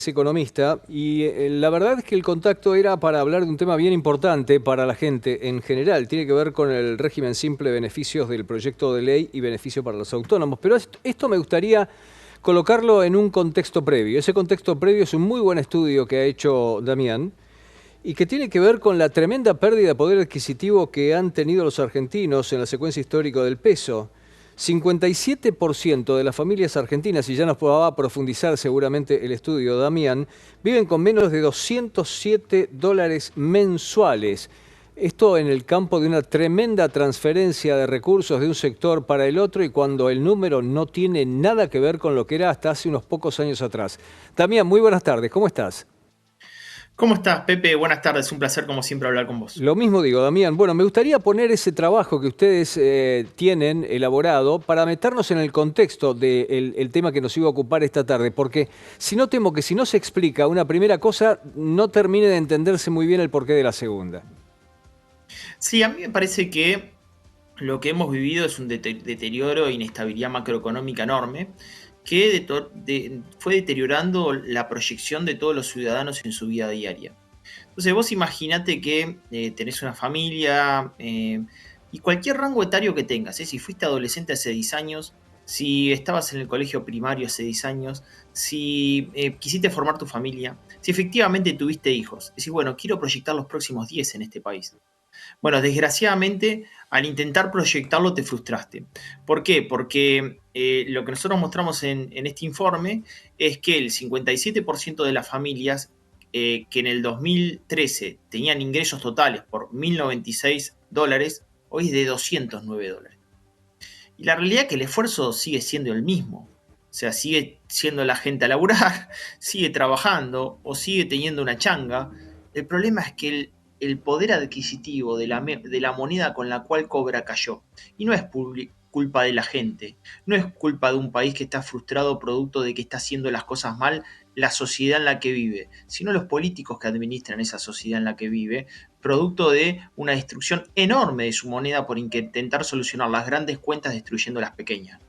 Es economista y la verdad es que el contacto era para hablar de un tema bien importante para la gente en general. Tiene que ver con el régimen simple de beneficios del proyecto de ley y beneficio para los autónomos. Pero esto me gustaría colocarlo en un contexto previo. Ese contexto previo es un muy buen estudio que ha hecho Damián y que tiene que ver con la tremenda pérdida de poder adquisitivo que han tenido los argentinos en la secuencia histórica del peso. 57% de las familias argentinas, y ya nos va a profundizar seguramente el estudio Damián, viven con menos de $207 mensuales. Esto en el campo de una tremenda transferencia de recursos de un sector para el otro y cuando el número no tiene nada que ver con lo que era hasta hace unos pocos años atrás. Damián, muy buenas tardes, ¿cómo estás? ¿Cómo estás, Pepe? Buenas tardes, un placer como siempre hablar con vos. Lo mismo digo, Damián. Bueno, me gustaría poner ese trabajo que ustedes tienen elaborado para meternos en el contexto del el tema que nos iba a ocupar esta tarde, porque si no temo que si no se explica una primera cosa, no termine de entenderse muy bien el porqué de la segunda. Sí, a mí me parece que lo que hemos vivido es un deterioro e inestabilidad macroeconómica enorme que fue deteriorando la proyección de todos los ciudadanos en su vida diaria. Entonces vos imaginate que tenés una familia y cualquier rango etario que tengas, si fuiste adolescente hace 10 años, si estabas en el colegio primario hace 10 años, si quisiste formar tu familia, si efectivamente tuviste hijos, decís, bueno, quiero proyectar los próximos 10 en este país. Bueno, desgraciadamente, al intentar proyectarlo te frustraste. ¿Por qué? Porque lo que nosotros mostramos en este informe es que el 57% de las familias que en el 2013 tenían ingresos totales por $1.096, hoy es de $209. Y la realidad es que el esfuerzo sigue siendo el mismo. O sea, sigue siendo la gente a laburar, sigue trabajando o sigue teniendo una changa. El problema es que el poder adquisitivo de la moneda con la cual cobra cayó. Y no es culpa de la gente, no es culpa de un país que está frustrado producto de que está haciendo las cosas mal la sociedad en la que vive, sino los políticos que administran esa sociedad en la que vive, producto de una destrucción enorme de su moneda por intentar solucionar las grandes cuentas destruyendo las pequeñas.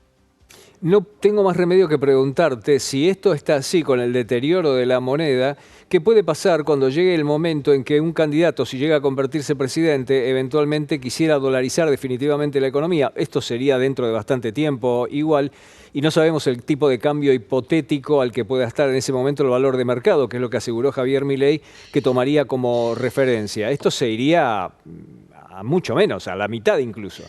No tengo más remedio que preguntarte si esto está así con el deterioro de la moneda, ¿qué puede pasar cuando llegue el momento en que un candidato, si llega a convertirse presidente, eventualmente quisiera dolarizar definitivamente la economía? Esto sería dentro de bastante tiempo igual, y no sabemos el tipo de cambio hipotético al que pueda estar en ese momento el valor de mercado, que es lo que aseguró Javier Milei que tomaría como referencia. Esto se iría a mucho menos, a la mitad incluso.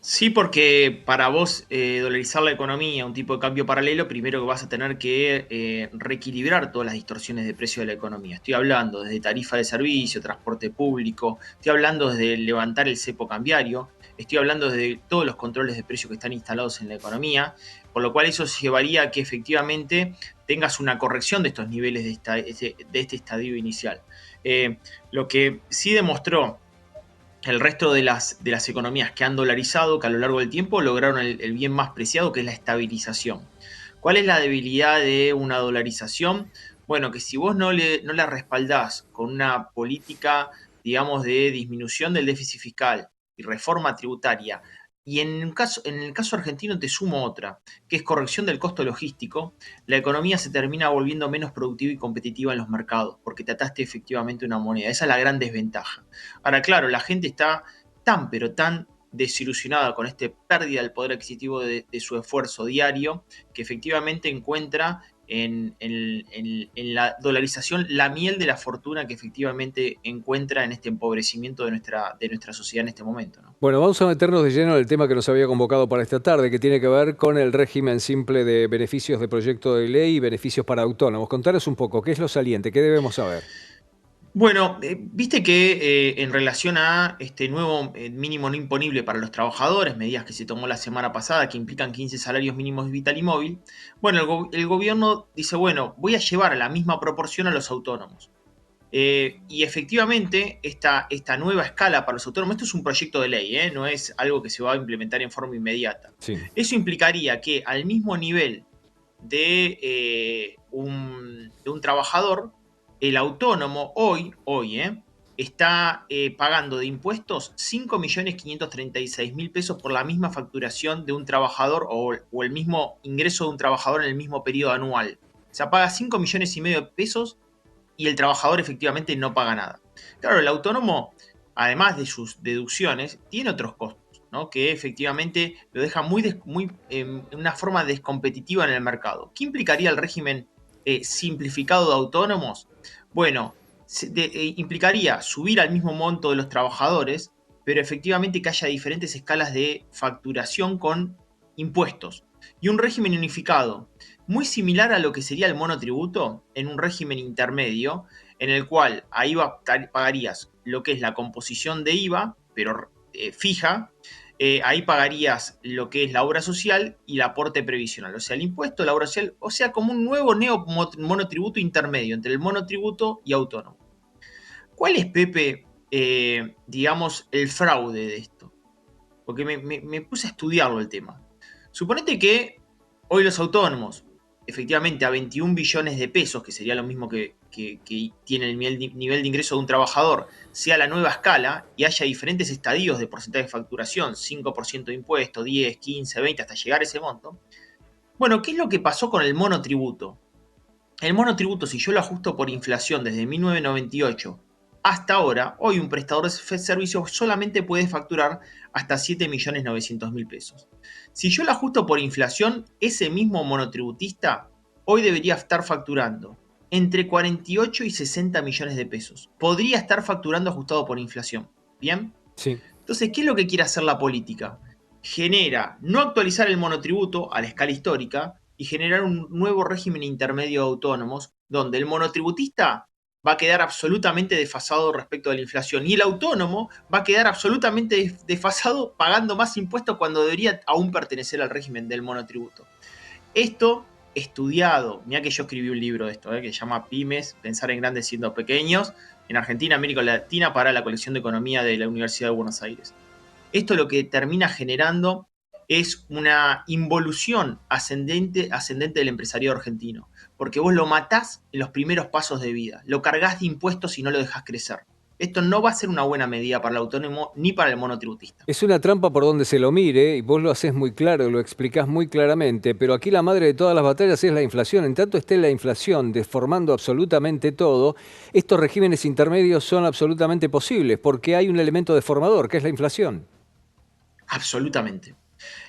Sí, porque para vos dolarizar la economía, un tipo de cambio paralelo, primero que vas a tener que reequilibrar todas las distorsiones de precio de la economía. Estoy hablando desde tarifa de servicio, transporte público, estoy hablando desde levantar el cepo cambiario, estoy hablando desde todos los controles de precio que están instalados en la economía, por lo cual eso llevaría a que efectivamente tengas una corrección de estos niveles de este estadio inicial. Lo que sí demostró el resto de las economías que han dolarizado, que a lo largo del tiempo lograron el bien más preciado, que es la estabilización. ¿Cuál es la debilidad de una dolarización? Bueno, que si vos no la respaldás con una política, digamos, de disminución del déficit fiscal y reforma tributaria, y en el caso argentino te sumo otra, que es corrección del costo logístico, la economía se termina volviendo menos productiva y competitiva en los mercados, porque te ataste efectivamente una moneda. Esa es la gran desventaja. Ahora, claro, la gente está tan, pero tan desilusionada con esta pérdida del poder adquisitivo de su esfuerzo diario, que efectivamente encuentra en la dolarización la miel de la fortuna que efectivamente encuentra en este empobrecimiento de nuestra sociedad en este momento, ¿no? Bueno, vamos a meternos de lleno en el tema que nos había convocado para esta tarde, que tiene que ver con el régimen simple de beneficios de proyecto de ley y beneficios para autónomos. Contanos un poco, ¿qué es lo saliente? ¿Qué debemos saber? Bueno, viste que en relación a este nuevo mínimo no imponible para los trabajadores, medidas que se tomó la semana pasada que implican 15 salarios mínimos vital y móvil, bueno, el gobierno dice, bueno, voy a llevar a la misma proporción a los autónomos. Y efectivamente, esta nueva escala para los autónomos, esto es un proyecto de ley, no es algo que se va a implementar en forma inmediata. Sí. Eso implicaría que al mismo nivel de un trabajador, el autónomo está pagando de impuestos 5.536.000 pesos por la misma facturación de un trabajador o el mismo ingreso de un trabajador en el mismo periodo anual. sea, paga 5 millones y medio de pesos y el trabajador efectivamente no paga nada. Claro, el autónomo, además de sus deducciones, tiene otros costos, ¿no? Que efectivamente lo deja en una forma descompetitiva en el mercado. ¿Qué implicaría el régimen simplificado de autónomos? Bueno, implicaría subir al mismo monto de los trabajadores, pero efectivamente que haya diferentes escalas de facturación con impuestos. Y un régimen unificado, muy similar a lo que sería el monotributo, en un régimen intermedio, en el cual ahí pagarías lo que es la composición de IVA, pero fija. Ahí pagarías lo que es la obra social y el aporte previsional, o sea, el impuesto, la obra social, o sea, como un nuevo monotributo intermedio entre el monotributo y autónomo. ¿Cuál es, Pepe, digamos, el fraude de esto? Porque me puse a estudiarlo el tema. Suponete que hoy los autónomos, efectivamente a 21 billones de pesos, que sería lo mismo que tiene el nivel de ingreso de un trabajador, sea la nueva escala y haya diferentes estadios de porcentaje de facturación, 5% de impuesto, 10, 15, 20, hasta llegar a ese monto. Bueno, ¿qué es lo que pasó con el monotributo? El monotributo, si yo lo ajusto por inflación desde 1998 hasta ahora, hoy un prestador de servicios solamente puede facturar hasta 7.900.000 pesos. Si yo lo ajusto por inflación, ese mismo monotributista hoy debería estar facturando entre 48 y 60 millones de pesos. Podría estar facturando ajustado por inflación. ¿Bien? Sí. Entonces, ¿qué es lo que quiere hacer la política? Genera no actualizar el monotributo a la escala histórica y generar un nuevo régimen intermedio de autónomos donde el monotributista va a quedar absolutamente desfasado respecto de la inflación y el autónomo va a quedar absolutamente desfasado pagando más impuestos cuando debería aún pertenecer al régimen del monotributo. Esto estudiado, mira que yo escribí un libro de esto, que se llama Pymes, Pensar en Grandes siendo Pequeños, en Argentina, América Latina, para la colección de economía de la Universidad de Buenos Aires. Esto lo que termina generando es una involución ascendente del empresariado argentino, porque vos lo matás en los primeros pasos de vida, lo cargás de impuestos y no lo dejás crecer. Esto no va a ser una buena medida para el autónomo ni para el monotributista. Es una trampa por donde se lo mire, y vos lo haces muy claro, lo explicás muy claramente, pero aquí la madre de todas las batallas es la inflación. En tanto esté la inflación deformando absolutamente todo, estos regímenes intermedios son absolutamente posibles, porque hay un elemento deformador, que es la inflación. Absolutamente.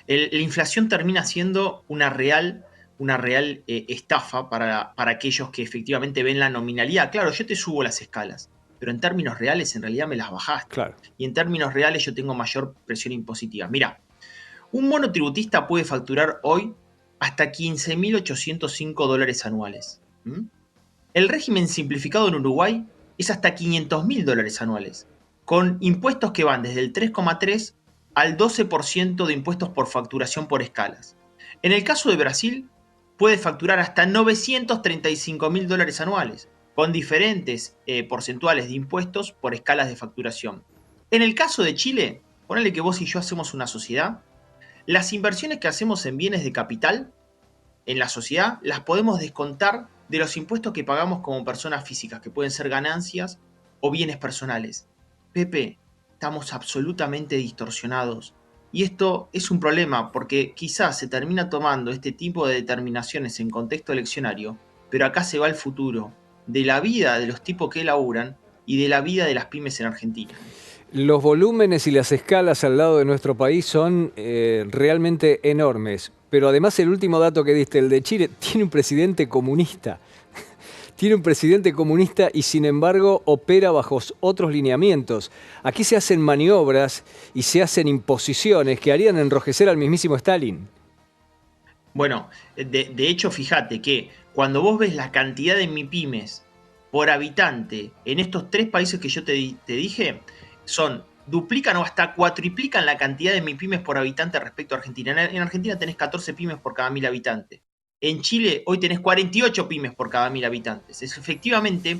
La inflación termina siendo una real estafa para aquellos que efectivamente ven la nominalidad. Claro, yo te subo las escalas, pero en términos reales en realidad me las bajaste. Claro. Y en términos reales yo tengo mayor presión impositiva. Mira, un monotributista puede facturar hoy hasta 15.805 dólares anuales. El régimen simplificado en Uruguay es hasta 500.000 dólares anuales, con impuestos que van desde el 3,3 al 12% de impuestos por facturación por escalas. En el caso de Brasil, puede facturar hasta 935.000 dólares anuales, con diferentes porcentuales de impuestos por escalas de facturación. En el caso de Chile, ponele que vos y yo hacemos una sociedad, las inversiones que hacemos en bienes de capital en la sociedad las podemos descontar de los impuestos que pagamos como personas físicas, que pueden ser ganancias o bienes personales. Pepe, estamos absolutamente distorsionados. Y esto es un problema porque quizás se termina tomando este tipo de determinaciones en contexto eleccionario, pero acá se va el futuro de la vida de los tipos que laburan y de la vida de las pymes en Argentina. Los volúmenes y las escalas al lado de nuestro país son realmente enormes. Pero además el último dato que diste, el de Chile, tiene un presidente comunista. Tiene un presidente comunista y sin embargo opera bajo otros lineamientos. Aquí se hacen maniobras y se hacen imposiciones que harían enrojecer al mismísimo Stalin. Bueno, de hecho, fíjate que cuando vos ves la cantidad de MIPYMES por habitante en estos tres países que yo te dije, duplican o hasta cuatriplican la cantidad de MIPYMES por habitante respecto a Argentina. En Argentina tenés 14 pymes por cada 1.000 habitantes. En Chile hoy tenés 48 pymes por cada 1.000 habitantes. Efectivamente,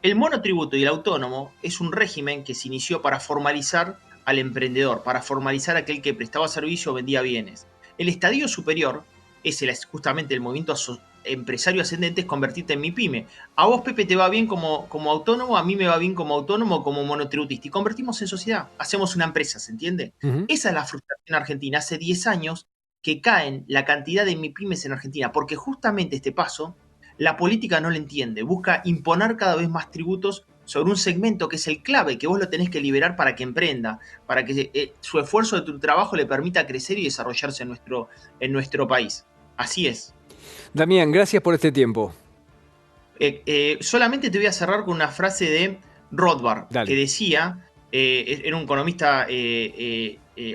el monotributo y el autónomo es un régimen que se inició para formalizar al emprendedor, para formalizar a aquel que prestaba servicio o vendía bienes. El estadio superior es justamente el movimiento empresario ascendente, es convertirte en mi pyme. A vos, Pepe, te va bien como autónomo, a mí me va bien como autónomo, como monotributista. Y convertimos en sociedad, hacemos una empresa, ¿se entiende? Esa es la frustración argentina. Hace 10 años que caen la cantidad de MIPYMES en Argentina, porque justamente este paso La política no lo entiende, busca imponer cada vez más tributos sobre un segmento que es el clave, que vos lo tenés que liberar para que emprenda, para que su esfuerzo de tu trabajo le permita crecer y desarrollarse en nuestro país. Así es. Damián, gracias por este tiempo. Solamente te voy a cerrar con una frase de Rothbard, que Dale. decía, era un economista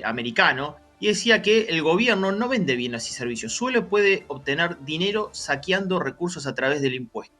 americano, y decía que el gobierno no vende bienes y servicios, solo puede obtener dinero saqueando recursos a través del impuesto.